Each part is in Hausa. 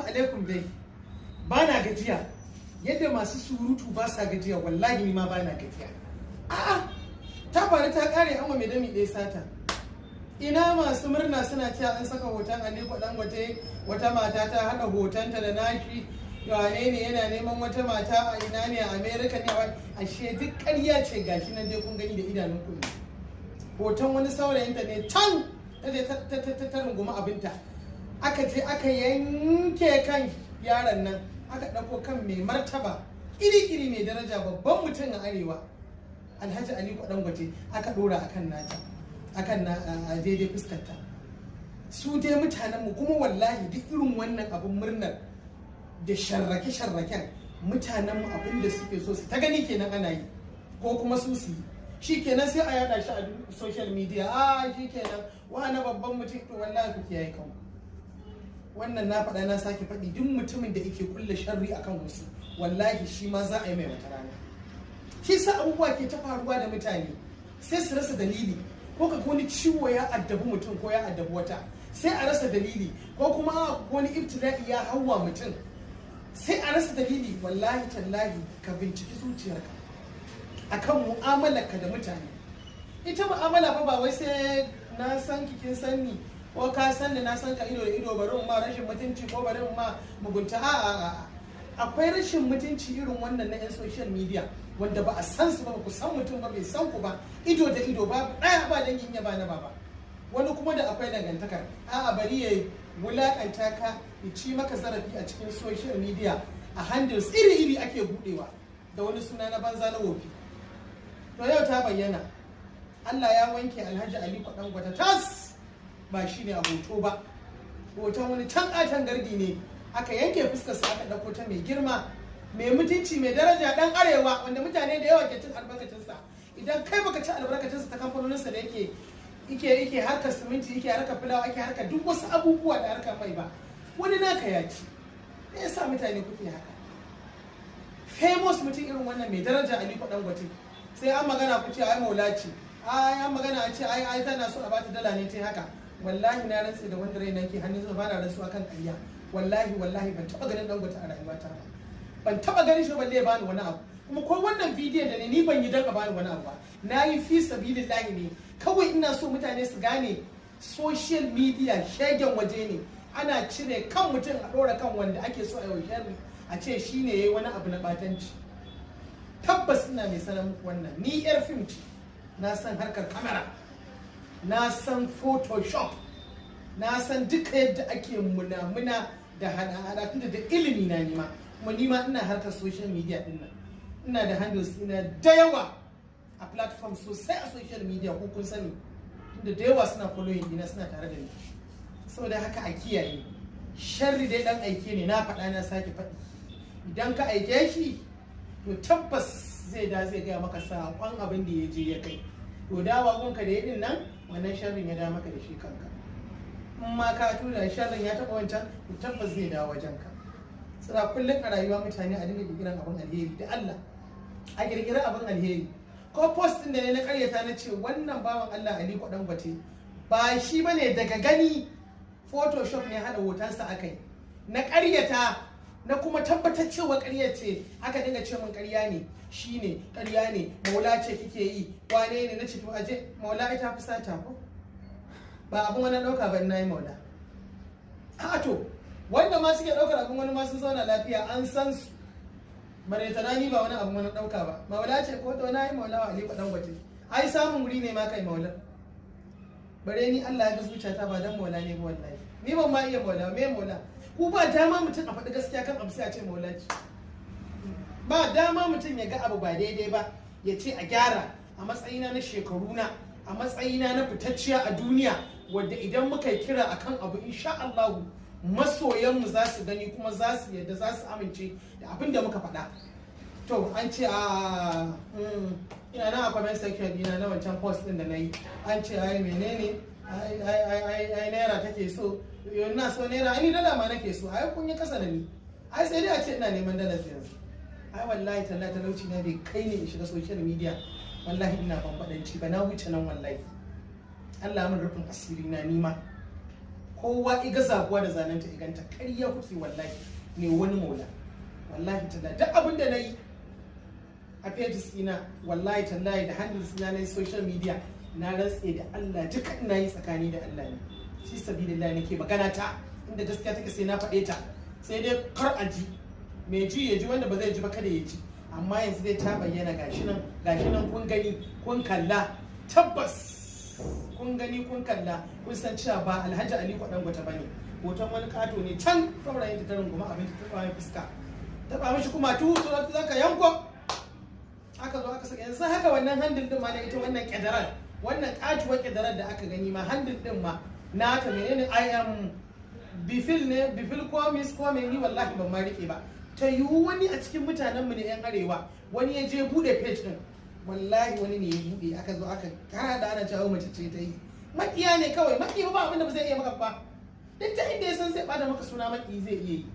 alaikum dai. Ba na gajiya. Yadda masu surutu ba sa gajiya wallahi ni ma ba na gajiya. A'a, ta faru ta kare an wa mai dami ɗaya sata. Ina masu murna suna cewa an saka hoton Aliko Dangote, wata mata ta haɗa hotonta da nashi, wane ne yana neman wata mata a ina ne a America ne, ashe duk ƙarya ce gashi nan dai kun gani da idanun ku. Hoton wani saurayinta ne can ta runguma abinta. Aka je aka yanke kan yaron nan, aka ɗauko kan mai martaba iri-iri mai daraja babban mutum a arewa, Alhaji Aliko Dangote, aka ɗora akan nata. Akan na daidai fuskarta. Su dai mutanenmu kuma wallahi duk irin wannan abin murnar da sharrake-sharraken mutanenmu abin da suke so su ta gani kenan ana yi ko kuma su yi shi kenan sai a yada shi a social media shi kenan wani babban mutum to wallahi ku kiyaye kanku. Wannan na faɗa na sake faɗi, duk mutumin da yake kulle sharri akan wasu wallahi shi ma za a yi mai wata rana. Shi sa abubuwa ke ta faruwa da mutane sai su rasa dalili, ko ka wani ciwo ya addabi mutum ko ya addabi wata sai a rasa dalili, ko kuma wani ibtila'i ya hawa mutum sai a rasa dalili. Wallahi tallahi ka binciki zuciyarka akan mu'amalarka da mutane. Ita mu'amala fa ba wai sai na san kin sanni ko ka san da na san ka ido da ido bari ma rashin mutunci ko bari ma mugunta. A'a, akwai rashin mutunci irin wannan na yan social media wanda ba a san su ba, ku san mutum ba, bai san ku ba, ido da ido ba ɗaya ba dangin ya ba na baba. Wani kuma da akwai dangantakar, a'a bari ya wulakanta ka, ya ci maka zarafi a cikin social media a handles iri-iri ake budewa da wani suna na banza na wofi. To yau ta bayyana Allah ya wanke Alhaji Aliko Dangote tas, ba shi ne a hoto ba, hoton wani can ƙaton gardi ne aka yanke fuskarsa aka ɗauko ta mai girma, mai mutunci, mai daraja, ɗan arewa wanda mutane da yawa ke cin albarkacinsa. Idan kai baka ci albarkacinsa ta kamfanoninsa da yake harkar siminti, yake harkar fulawa, yake harkar duk wasu abubuwa da harkar mai ba, wani naka ya ci. Me yasa mutane kuke haka? Famous mutum irin wannan mai daraja Aliko Dangote, sai an magana ku ce ai maula ce, an magana a ce ai tana so a bata dala ne ta haka. Wallahi na rantse da wanda raina ke hannun sa, ba na rantsu akan ƙarya. Wallahi ban taɓa ganin Dangote a rayuwata ba. Ban taɓa ganin shi balle ya bani wani abu. Kuma ko wannan bidiyon da ni ban yi don a bani wani abu ba, na yi fi sabilillahi ne. Kawai ina so mutane su gane social media shegen waje ne. Ana cire kan mutum a ɗora kan wanda ake so a yi sharri, a ce shi ne ya yi wani abu na ɓatanci. Tabbas ina mai sanar muku wannan, ni yar fim ce, na san harkar kamera, na san photoshop, na san duka yadda ake muna da hada tunda da ilimi na nima, kuma nima ina harkar social media din nan, ina da handles ina da yawa a platform sosai a social media, ko kun sani tunda da yawa suna following dina, suna tare da ni. Saboda haka a kiyaye, sharri dai dan aike ne, na faɗa na sake faɗi. Idan ka aike shi to tabbas zai gaya maka saƙon abin da ya je ya kai. To dawa gunka da yadin nan, wannan sharrin ya da maka da shi kanka. In ma ka tura sharrin ya taɓa wancan, to tabbas zai dawo wajenka. Tsira kullum a rayuwa mutane a dinga kirkiran abin alheri da Allah, a kirkiran abin alheri. Ko post din da ne na karyata na ce wannan bawan Allah Aliko Dangote ba shi bane, daga gani photoshop ne hada hotonsa akai, na karyata na kuma tabbatar cewa ƙarya ce. Aka dinga ce min ƙarya ne, shine ƙarya ne, maula ce kike yi, wane ne? Na ce to aje maula ita fi sata ko ba abin wani ɗauka ba, ina yi maula. A to wanda ma suke ɗaukar abin wani ma sun zauna lafiya, an san su. Bare ta ni ba wani abin wani ɗauka ba, maula ce ko to na yi maula wa Aliko Dangote. Ai samun wuri ne ma kai maula. Bare ni Allah ya ga zuciyata ba dan maula ne ba wallahi. Ni ban ma iya maula, me maula? Ku ba dama mutum a faɗi gaskiya kan abu sai a ce maula ce. Ba dama mutum ya ga abu ba daidai ba ya ce a gyara. A matsayina na shekaruna, a matsayina na fitacciya a duniya, wadda idan muka yi kira akan abu insha Allah masoyanmu za su gani kuma za su yadda, za su amince da abin da muka faɗa. To an ce ina nan a comment section dina na wancan post din da na yi, an ce ai menene ai naira take so, ina so naira, ai ni dala ma nake so, ai kun yi kasa da ni, ai sai dai a ce ina neman dala yanzu. Ai wallahi tallahi talauci na bai kai ne in shiga social media, wallahi ina bambadanci ba, na wuce nan wallahi. Allah mun rufin asiri na nima, kowa iga zabuwa da zanenta iganta ƙarya kuke wallahi ne wani maula wallahi tallahi duk abin da nayi a pages ina wallahi tallahi da handles ina na social media na rantse da Allah duka ina yi tsakani da Allah ne shi sabilillah nake magana ta inda gaskiya take sai na faɗe ta sai dai kar a ji mai ji ya ji wanda ba zai ji ba kada ya ji amma yanzu dai ta bayyana gashi nan kun gani kun kalla tabbas kun gani kun kalla kun san cewa ba Alhaji Aliko Dangote bane hoton wani kato ne can saurayin ta runguma abin ta taba mai fuska taba mishi kuma tu so zaka yanko aka zo aka saka yanzu haka wannan handle din ma da ita wannan kedarar wannan katuwar kedarar da aka gani ma handle din ma na ta menene I am bifil ko miss ko ni wallahi ban ma rike ba ta yiwu wani a cikin mutanen mu ne yan arewa wani ya je bude page din wallahi wani ne ya bude aka zo aka kara da ana cewa mace ce ta yi makiya ne kawai maki ba abin da ba zai iya maka ba duk ta inda ya san sai bada maka suna maki zai iya yi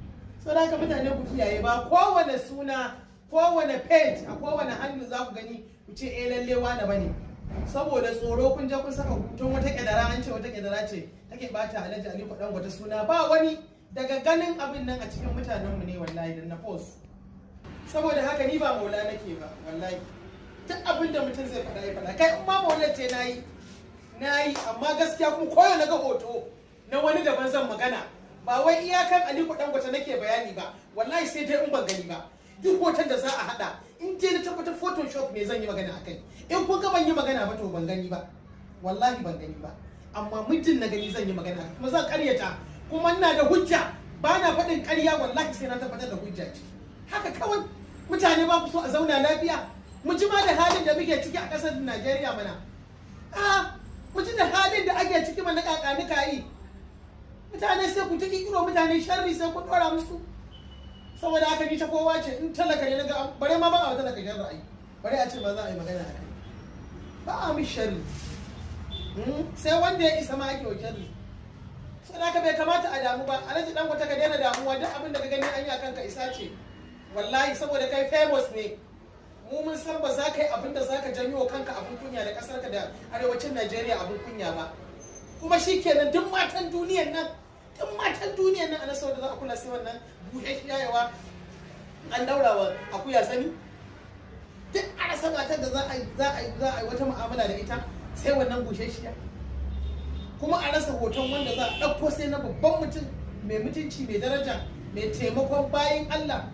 saboda haka mutane ku kiyaye ba kowane suna kowane page a kowane hannu za ku gani ku ce lalle wani bane saboda tsoro kun je kun saka hoton wata kedara an ce wata kedara ce take bata Alhaji Aliko Dangote suna ba wani daga ganin abin nan a cikin mutanenmu ne wallahi dan na post saboda haka ni ba maula nake ba wallahi duk abin da mutum zai faɗa ya faɗa kai in ma maula ce nayi amma gaskiya kuma koyo na ga hoto na wani daban zan magana ba wai iyakan Aliko Dangote nake bayani ba wallahi sai dai in ban gani ba duk hoton da za a hada in je na tabbatar photoshop ne zan yi magana akai in kun ga ban yi magana ba to ban gani ba wallahi ban gani ba amma muddin na gani zan yi magana kuma zan karyata kuma ina da hujja ba na faɗin ƙarya wallahi sai na tabbatar da hujja ce haka kawai mutane ba ku so a zauna lafiya mu ji ma da halin da muke ciki a ƙasar Najeriya mana mu ji da halin da ake ciki mana kakanika yi mutane sai ku ta kiro mutane sharri sai ku dora musu saboda haka ni ta kowa ce in talaka ne naga bare ma ba a talaka sharri ra'ayi bare a ce ma za a yi magana akai ba a mi sharri sai wanda ya isa ma ake wa sharri saboda haka bai kamata a damu ba Alhaji Dangote ka daina damuwa duk abin da ka gani an yi akan ka isa ce wallahi saboda kai famous ne mu mun san ba za ka yi abin da za ka janyo kanka abin kunya da kasar ka da arewacin Najeriya abin kunya ba kuma shikenan duk matan duniyar nan a nasarar da za a kula sai wannan bushe yayawa an daurawa akuya sani duk a rasa matar da za a yi wata mu'amala da ita sai wannan bushe shiya kuma a rasa hoton wanda za a ɗauko sai na babban mutum mai mutunci mai daraja mai taimakon bayan Allah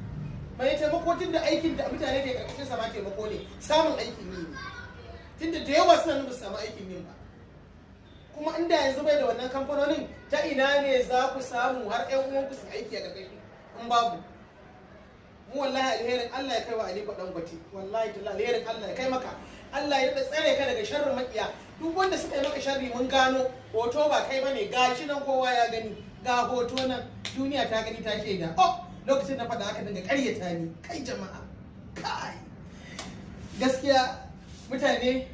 mai taimako tun da aikin da mutane ke karkashin sama taimako ne samun aikin yi ne tunda da yawa suna nuna samu aikin yin ba kuma inda yanzu bai da wannan kamfanonin ta ina ne za ku samu har ƴan uwanku su aiki a karkashin in babu mu wallahi alherin Allah ya kai wa Aliko Dangote wallahi ta alherin Allah ya kai maka Allah ya da tsare ka daga sharrin makiya duk wanda suka yi maka sharri mun gano hoto ba kai bane gashi nan kowa ya gani ga hoto nan duniya ta gani ta shaida lokacin da faɗa aka dinga ƙaryata ni kai jama'a kai gaskiya mutane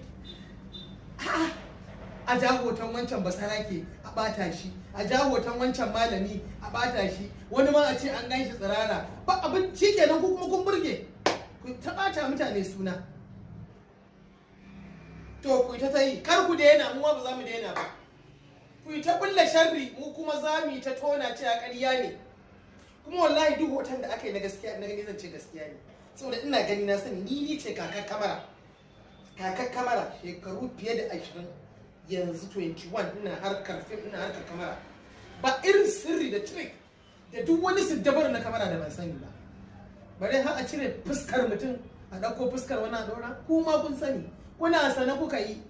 a ja hoton wancan basarake a ɓata shi a ja hoton wancan malami a ɓata shi wani ma a ce an gan shi tsirara ba abin shi kenan ku kuma kun burge ku ta ɓata mutane suna to ku ta yi kar ku daina mu ba za mu daina ba ku ta bulla sharri mu kuma za mu yi ta tona cewa ƙarya ne kuma wallahi duk hoton da aka yi na gaskiya na gani zan ce gaskiya ne saboda ina gani na sani ni ce kakar kamara shekaru fiye da 20 yanzu 21 ina harkar fim ina harkar kamara ba irin sirri da trick da duk wani siddabar na kamara da ban sani ba bare har a cire fuskar mutum a dauko fuskar wani a dora kuma kun sani kuna sana kuka yi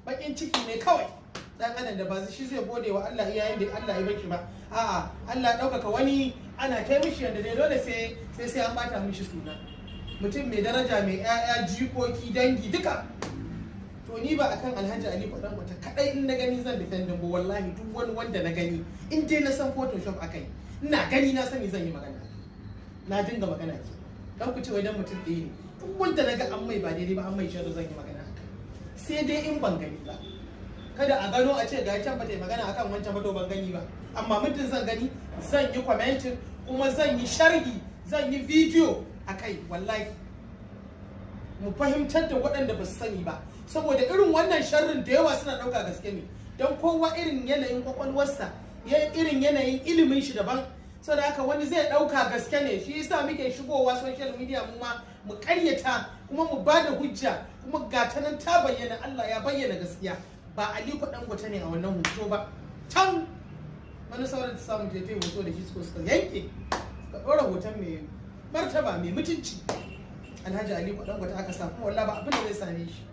bakin ciki ne kawai dan adam da ba shi zai gode wa Allah yayin da Allah ya baki ba a'a Allah ɗaukaka wani ana kai mishi yanda dai dole sai an bata mishi suna mutum mai daraja mai ƴaƴa jikoki dangi duka to ni ba akan Alhaji Aliko Dangote kadai in na gani zan defendin ba wallahi duk wani wanda na gani in dai na san photoshop akai ina gani na sani zan yi magana na dinga magana ke dan ku ce wai dan mutum ɗaya ne duk wanda na ga an mai ba daidai ba an mai sharri zan yi magana akai sai dai in ban gani ba kada a gano a ce ga can ba ta yi magana akan wancan ba to ban gani ba amma mutum zan gani zan yi commenting kuma zan yi sharhi zan yi video akai wallahi mu fahimtar da waɗanda ba su sani ba saboda irin wannan sharrin da yawa suna ɗauka gaske ne don kowa irin yanayin kwakwalwarsa irin yanayin ilimin shi daban, saboda haka wani zai ɗauka gaske ne. Shi yasa muke shigowa social media mu ma mu ƙaryata kuma mu ba da hujja, kuma ga ta nan ta bayyana, Allah ya bayyana gaskiya. Ba Aliko Dangote ne a wannan hoto ba, can wani sauran ta samu jefe hoto da shi suka yanke suka ɗora hoton mai martaba mai mutunci Alhaji Aliko Dangote aka sa, kuma wallahi ba abin da zai same shi,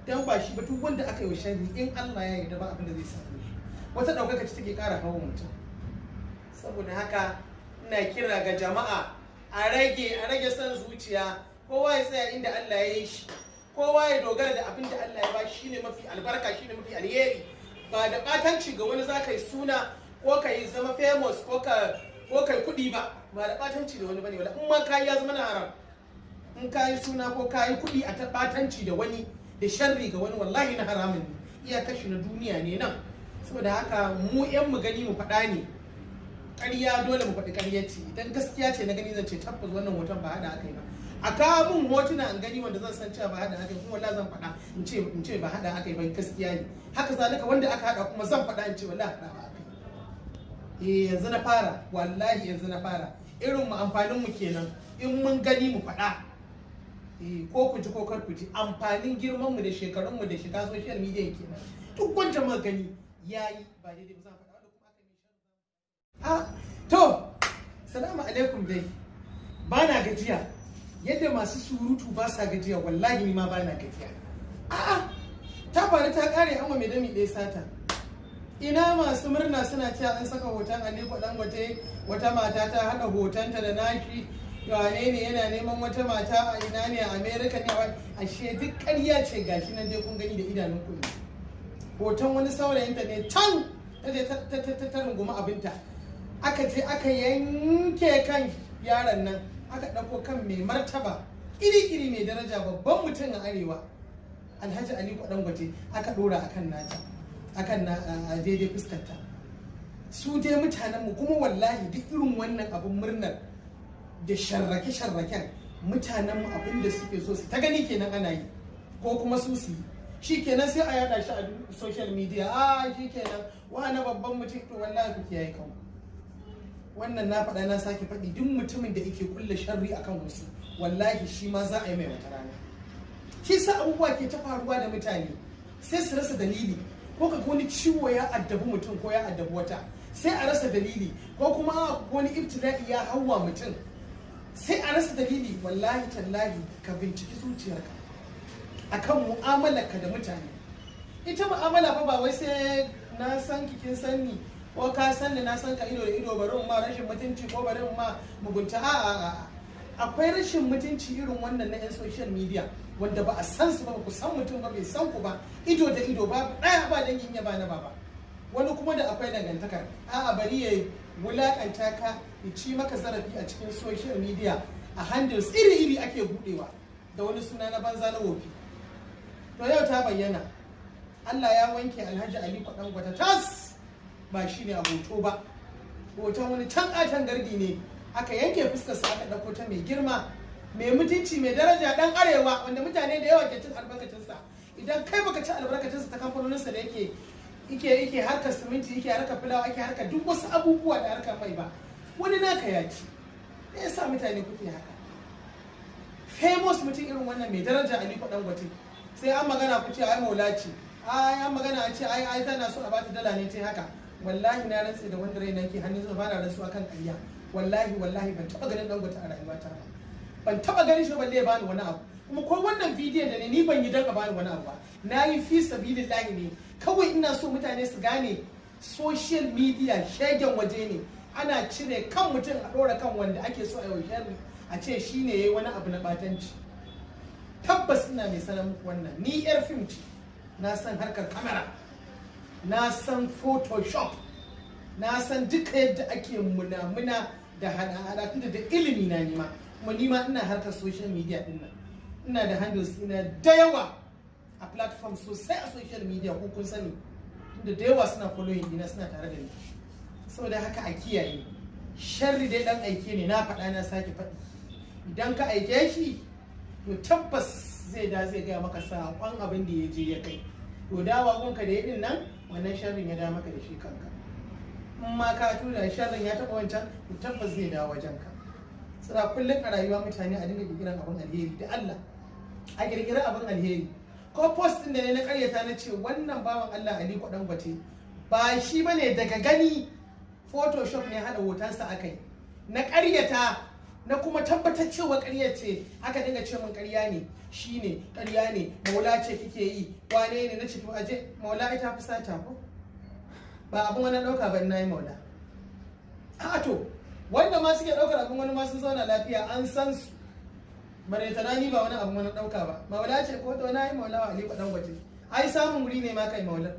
dan ba shi ba duk wanda aka yi wa sharri in Allah ya yarda ba abin da zai same shi. Wata ɗaukaka ce take ƙara hawa mutum. Saboda haka ina kira ga jama'a a rage son zuciya, kowa ya tsaya inda Allah ya yi shi, kowa ya dogara da abin da Allah ya ba shi, shine mafi albarka, shine mafi alheri. Ba da ɓatanci ga wani za ka yi suna ko ka yi zama famous ko ka yi kuɗi ba da ɓatanci da wani bane. Wala in ma ka yi ya zama na haram. In ka yi suna ko ka yi kuɗi a ta ɓatanci da wani da sharri ga wani, wallahi na haramun ne, iya kashi na duniya ne nan. Saboda haka mu yan mu gani mu faɗa ne, ƙarya dole mu faɗi ƙarya ce. Idan gaskiya ce na gani zan ce tabbas wannan hoton ba haɗa aka yi ba. A kawo mun hotuna in gani wanda zan san cewa ba haɗa aka yi, kuma wallahi zan faɗa in ce ba haɗa aka yi ba, gaskiya ne. Haka zalika wanda aka haɗa kuma zan faɗa in ce wallahi haɗa ba aka yi. Yanzu na fara, wallahi yanzu na fara. Irin mu amfanin mu kenan, in mun gani mu faɗa. Ko ku ji ko kar ku ji, amfanin girman mu da shekarun mu da shiga social media kenan. Duk wanda muka gani yayi ba daidai ba zan faɗa, wanda kuma aka yi sharri. To salamu alaikum dai. Ba na gajiya yadda masu surutu ba sa gajiya, wallahi ni ma ba na gajiya. Ta faru ta kare an wa mai dami ɗaya sata. Ina masu murna suna cewa an saka hoton Aliko Dangote, wata mata ta haɗa hotonta da nashi, wane ne yana neman wata mata a ina ne a America ne, ashe duk ƙarya ce. Gashi nan dai kun gani da idanun ku. Hoton wani saurayinta ne can ta runguma abinta, aka je aka yanke kan yaron nan, aka ɗauko kan mai martaba iri mai daraja, babban mutum a arewa, Alhaji Aliko Dangote, aka ɗora akan nata, akan a daidai fuskarta. Su dai mutanenmu, kuma wallahi duk irin wannan abin murnar da sharrake-sharraken mutanenmu, abin da suke so su ta gani kenan ana yi, ko kuma su yi shi kenan sai a yada shi a social media. Shi kenan wani babban mutum, to wallahi ku kiyaye kanku. Wannan na faɗa na sake faɗi, duk mutumin da yake kulle sharri akan wasu, wallahi shi ma za a yi mai wata rana. Shi sa abubuwa ke ta faruwa da mutane sai su rasa dalili, ko ka wani ciwo ya addabi mutum ko ya addabi wata, sai a rasa dalili, ko kuma wani ibtila'i ya hawa mutum sai a rasa dalili. Wallahi tallahi ka binciki zuciyarka akan mu'amalarka da mutane. Ita mu'amala fa ba wai sai na san kin sanni ko ka san ni na san ka ido da ido bari in ma rashin mutunci ko bari in ma mugunta. Akwai rashin mutunci irin wannan na 'yan social media wanda ba a san su ba, ku san mutum ba, bai san ku ba, ido da ido ba ɗaya ba dangin ya ba na baba. Wani kuma da akwai dangantakar, bari ya wulakanta ka, ya ci maka zarafi a cikin social media, a handles iri-iri ake budewa da wani suna na banza na wofi. To yau ta bayyana, Allah ya wanke Alhaji Aliko Dangote tas, ba shi ne a hoto ba, hoton wani can ƙaton gardi ne, aka yanke fuskarsa aka ɗauko ta mai girma, mai mutunci, mai daraja, ɗan arewa wanda mutane da yawa ke cin albarkacinsa. Idan kai baka ci albarkacinsa ta kamfanoninsa da yake harkar siminti, yake harkar fulawa, yake harkar duk wasu abubuwa da harkar mai ba, wani naka ya ci. Me yasa mutane kuke haka? Famous mutum irin wannan mai daraja Aliko Dangote, sai an magana ku ce ai maula ce, an magana a ce ai tana so a bata dala ne ce haka. Wallahi na rantse da wanda raina ke hannun ba na rantsu akan ƙarya. Wallahi ban taba ganin Dangote a rayuwata ba, ban taba ganin shi balle ya bani wani abu. Kuma ko wannan bidiyon da ni ban yi dan a bani wani abu ba, na yi fi sabilillahi ne, kawai ina so mutane su gane social media shegen waje ne. Ana cire kan mutum a ɗora kan wanda ake so a yi sharri, a ce shi ne ya yi wani abu na batanci. Tabbas ina mai sanar muku wannan, ni yar fim ce, na san harkar kamera, na san photoshop, na san duka yadda ake munamuna da hada-hada, tunda da ilimi na nima, kuma nima ina harkar social media din nan, ina da handles ina da yawa a platform sosai a social media, ko kun sani, tunda da yawa suna following dina, suna tare da ni. Saboda haka a kiyaye, sharri dai dan aike ne, na faɗa na sake faɗi. Idan ka aike shi, to tabbas zai gaya maka saƙon abin da ya je ya kai. To dawa gunka da ya din nan, wannan sharrin ya da maka da shi kanka. in ma ka tura sharrin ya taba wancan to tabbas zai dawo wajen ka. Sura kullum a rayuwa mutane a dinga kirkiran abin alheri da Allah a kirkira abin alheri. Ko post din da ne na karyata na ce wannan bawan Allah Aliko Dangote ba shi bane, daga gani photoshop ne hada hotonsa akai na karyata na kuma tabbatar cewa ƙarya ce. Aka dinga ce min ƙarya ne, shine ƙarya ne, maula ce kike yi, wane ne na ce to aje maula ita fi sata ko ba abin wani ɗauka ba ina yi maula. A to wanda ma suke ɗaukar abin wani ma sun zauna lafiya an san su, bare ta ni ba wani abin wani ɗauka ba. Maula ce ko to na yi maula wa Aliko Dangote, ai samun wuri ne ma kai maula.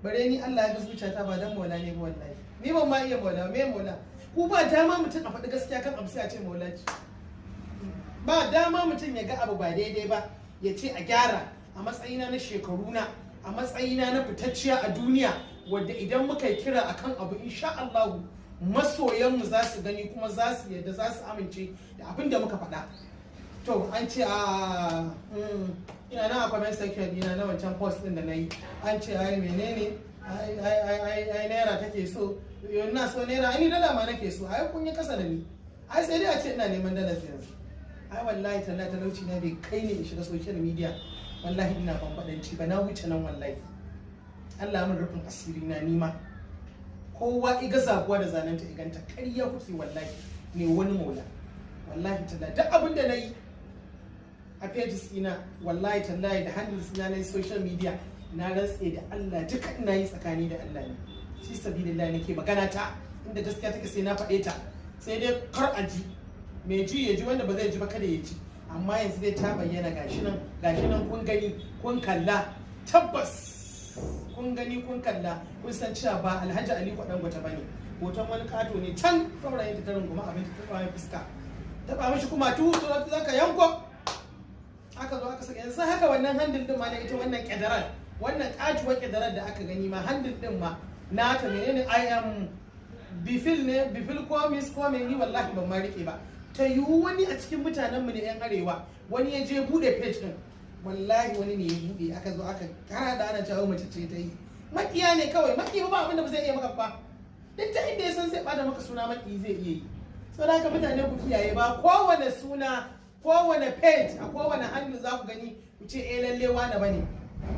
Bare ni Allah ya ga zuciyata ba dan maula ne ba wallahi, ni ban ma iya maula. Me maula? Ku ba dama mutum a faɗi gaskiya kan abu sai a ce maula ce. Ba dama mutum ya ga abu ba daidai ba ya ce a gyara. A matsayina na shekaruna, a matsayina na fitacciya a duniya, wadda idan muka yi kira akan abu insha Allah masoyanmu za su gani kuma za su yadda, za su amince da abin da muka faɗa. To an ce ina nan a comment section dina na wancan post din da na yi, an ce ai menene ai naira take so, ina so naira, ai ni dala ma nake so, ai kun yi kasa da ni, ai sai dai a ce ina neman dala yanzu. Ai wallahi tallahi talauci na bai kai ne in shiga social media, wallahi ina bambadanci ba, na wuce nan wallahi. Allah mun rufin asiri na nima, kowa iga zabuwa da zananta iganta, ƙarya kuke wallahi ne wani maula. Wallahi tallahi duk abin da na yi a pages ina, wallahi tallahi da handles ina na social media, na rantse da Allah duka ina yi tsakani da Allah ne, shi sabilillah nake magana ta, inda gaskiya take sai na faɗe ta, sai dai kar a ji, mai ji ya ji, wanda ba zai ji ba kada ya ji. Amma yanzu dai ta bayyana, gashi nan kun gani kun kalla, tabbas kun gani kun kalla, kun san cewa ba Alhaji Aliko Dangote bane, hoton wani kato ne can saurayin ta runguma abin ta taba fuska, taba mishi kuma tutu zaka yanko, aka zo aka saka. Yanzu haka wannan handle din ma da ita wannan kedarar, wannan katuwar kedarar da aka gani ma handle din ma na ta menene I am bifil ne, bifil ko miss ko me, ni wallahi ban ma rike ba. Ta yiwu wani a cikin mutanenmu ne yan arewa, wani ya je bude page din, wallahi wani ne ya bude, aka zo aka kara da ana cewa mace ce ta yi. Makiya ne kawai, maki ba abin da ba zai iya maka ba, duk ta inda ya san sai bada maka suna maki zai iya yi. Saboda haka mutane ku kiyaye, ba kowane suna, kowane page, a kowane handle za ku gani ku ce lalle wani bane,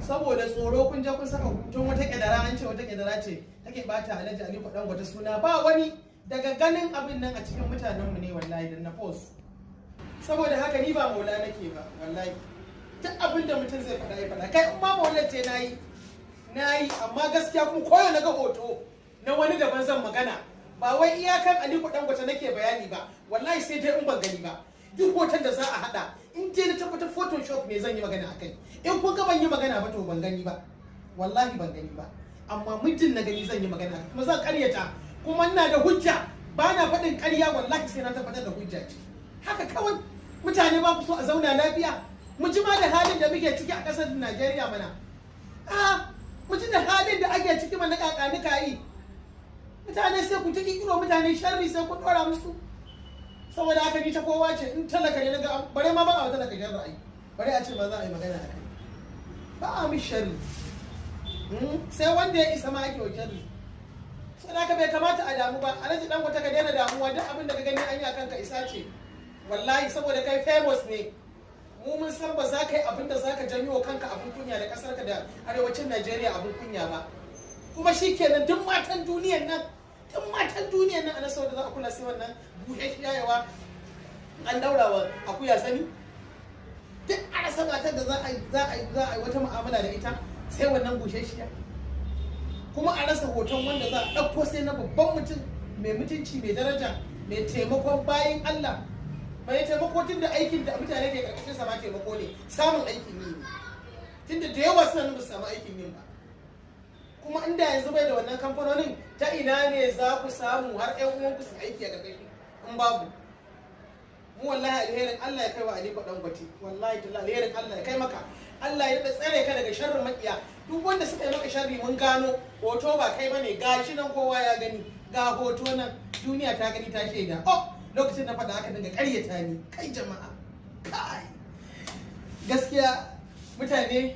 saboda tsoro kun je kun saka hoton wata kedara, an ce wata kedara ce take bata Alhaji Aliko Dangote suna. Ba wani, daga ganin abin nan a cikin mutanenmu ne wallahi da na post. Saboda haka ni ba maula nake ba wallahi, duk abin da mutum zai faɗa ya faɗa. Kai in ma maular ce nayi, amma gaskiya kun koyo na ga hoto na wani daban zan magana, ba wai iyakan Aliko Dangote nake bayani ba, wallahi sai dai in ban gani ba. Duk hoton da za a hada, in je na tabbatar photoshop ne zan yi magana akai. In kun ga ban yi magana ba to ban gani ba, wallahi ban gani ba, amma muddin na gani zan yi magana, kuma zan karyata, kuma ina da hujja, ba na faɗin ƙarya, wallahi sai na tabbatar da hujja ce. Haka kawai mutane ba ku so a zauna lafiya? Mu ji ma da halin da muke ciki a ƙasar Najeriya mana. Mu ji da halin da ake ciki mana, kakanika yi. Mutane sai ku ta kikiro mutane sharri sai ku ɗora musu. Saboda haka ni ta kowa ce, in talaka ne naga bare ma ba a talaka jan ra'ayi, bare a ce ma za a yi magana akai, ba a mi sharri. Sai wanda ya isa ma ake wa sharri. Saboda haka bai kamata a damu ba. Alhaji Dangote ka daina damuwa, duk abin da ka gani an yi akan ka isa ce wallahi, saboda kai famous ne. Mu mun san ba za ka yi abin da za ka janyo kanka abin kunya da kasar ka da arewacin Najeriya abin kunya ba. Kuma shikenan duk matan duniyar nan, ana saboda za a kula sai wannan buhe yayawa an daura wa akuya sani. Duk a rasa matar da za a yi wata mu'amala da ita sai wannan busheshiya. Kuma a rasa hoton wanda za a ɗauko sai na babban mutum mai mutunci, mai daraja, mai taimakon bayin Allah, mai taimako tun da aikin da mutane ke karkashin sa ma taimako ne, samun aikin yi ne, tun da yawa suna ba su samu aikin yin ba. Kuma inda yanzu bai da wannan kamfanonin, ta ina ne za ku samu har ƴan uwanku su aiki a karkashin in babu? Mu wallahi alherin Allah ya kai wa Aliko Dangote, wallahi tallahi alherin Allah ya kai maka, Allah ya tsare ka daga sharrin makiya. Duk wanda suka yi maka sharri mun gano, hoto ba kai bane, gashi nan kowa ya gani, ga hoto nan duniya ta gani ta shaida. Lokacin na faɗa haka daga ƙaryata ni, kai jama'a, kai gaskiya mutane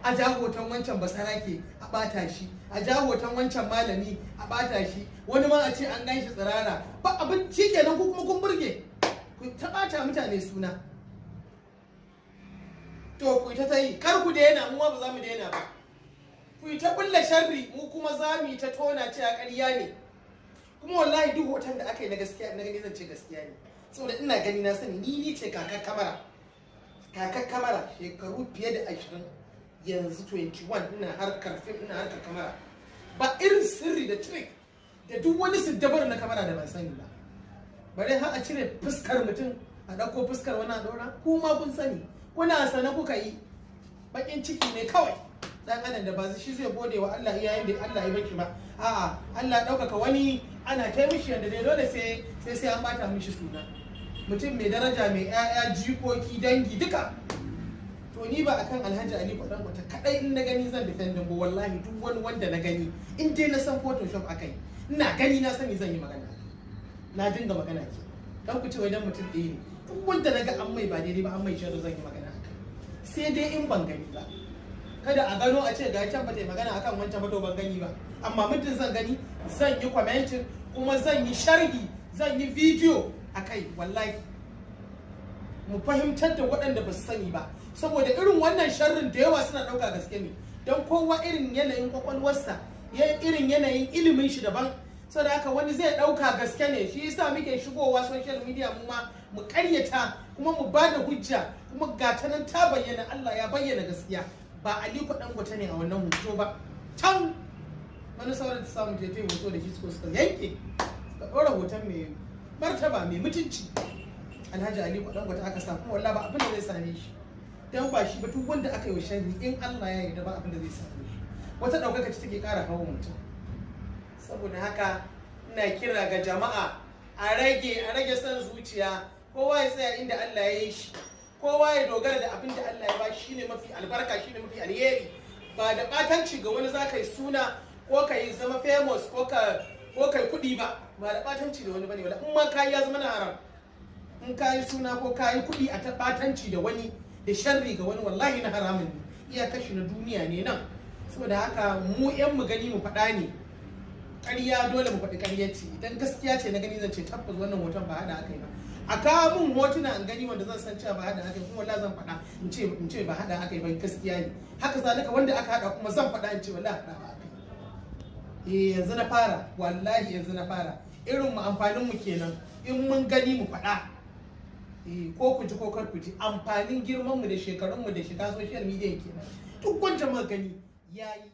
a ja hoton wancan basarake a ɓata shi, a ja hoton wancan malami a bata shi, wani ma a ce an gan shi tsirara, ba abin shikenan ku kuma kun burge ku ta bata mutane suna. To ku ta yi, kar ku daina, mu ba za mu daina ba. Ku yi ta bulla sharri, mu kuma za mu yi ta tona cewa ƙarya ne. Kuma wallahi duk hoton da aka yi na gaskiya, na gani zan ce gaskiya ne, saboda ina gani na sani ni ce kakar kamara shekaru fiye da 20, yanzu 21 ina harkar fim, ina harkar kamara. Ba irin sirri da trick da duk wani siddabar na kamara da ban sani ba. Bare har a cire fuskar mutum a ɗauko fuskar wani a ɗora, kuma kun sani, kuna sana kuka yi. Bakin ciki ne kawai dan adam da ba shi zai gode wa Allah iyayen da Allah ya baki ba. A'a, Allah ɗaukaka wani ana kai mishi yanda dai dole sai an bata mishi suna. Mutum mai daraja, mai 'ya'ya, jikoki, dangi duka. To ni ba akan Alhaji Aliko Dangote kadai in na gani zan defendin ba, wallahi duk wani wanda na gani in dai na san Photoshop akai, ina gani na sani zan yi magana. Na dinga magana ke. Dan ku ce wai dan mutum ɗaya ne. Duk wanda na ga an mai ba daidai ba, an mai sharri, zan yi magana akai. Sai dai in ban gani ba. Kada a gano a ce ga can ba ta yi magana akan wancan ba, to ban gani ba. Amma mutum zan gani, zan yi commenting, kuma zan yi sharhi, zan yi video akai. Wallahi mu fahimtar da waɗanda ba su sani ba, saboda irin wannan sharrin da yawa suna ɗauka gaske ne, don kowa irin yanayin kwakwalwarsa, irin yanayin ilimin shi daban. Saboda haka wani zai ɗauka gaske ne, shi yasa muke shigowa social media mu ma mu ƙaryata, kuma mu ba da hujja, kuma ga ta nan ta bayyana, Allah ya bayyana gaskiya. Ba Aliko Dangote ne a wannan hoto ba, can wani sauran ta samu jefe hoto da shi suka yanke, suka ɗora hoton mai martaba, mai mutunci, Alhaji Aliko Dangote aka sa, kuma wallahi ba abin da zai same shi, dan ba shi ba duk wanda aka yi wa sharri in Allah ya yarda ba abin da zai same shi. Wata ɗaukaka ce take ƙara hawa mutum. Saboda haka ina kira ga jama'a a rage son zuciya, kowa ya tsaya inda Allah ya yi shi, kowa ya dogara da abin da Allah ya ba shi, shine mafi albarka, shine mafi alheri. Ba da ɓatanci ga wani za ka yi suna ko ka yi zama famous ko ka yi kuɗi ba da ɓatanci da wani bane. Wala in ma ka yi ya zama na haram. In ka yi suna ko ka yi kuɗi a ta ɓatanci da wani, da sharri ga wani, wallahi na haramun ne, iya kashi na duniya ne nan. Saboda haka mu yan mu gani mu faɗa ne, ƙarya dole mu faɗi ƙarya ce. Idan gaskiya ce na gani zan ce tabbas wannan hoton ba haɗa aka yi ba. A kawo mun hotuna in gani wanda zan san cewa ba haɗa aka yi, kuma wallahi zan faɗa in ce ba haɗa aka yi ba, gaskiya ne. Haka zalika wanda aka haɗa kuma zan faɗa in ce wallahi haɗa ba aka yi. Yanzu na fara, wallahi yanzu na fara. Irin mu amfanin mu kenan, in mun gani mu faɗa. Ko ku ji ko kar ku ji, amfanin girman mu da shekarun mu da shiga social media kenan. Duk wanda muka gani yayi.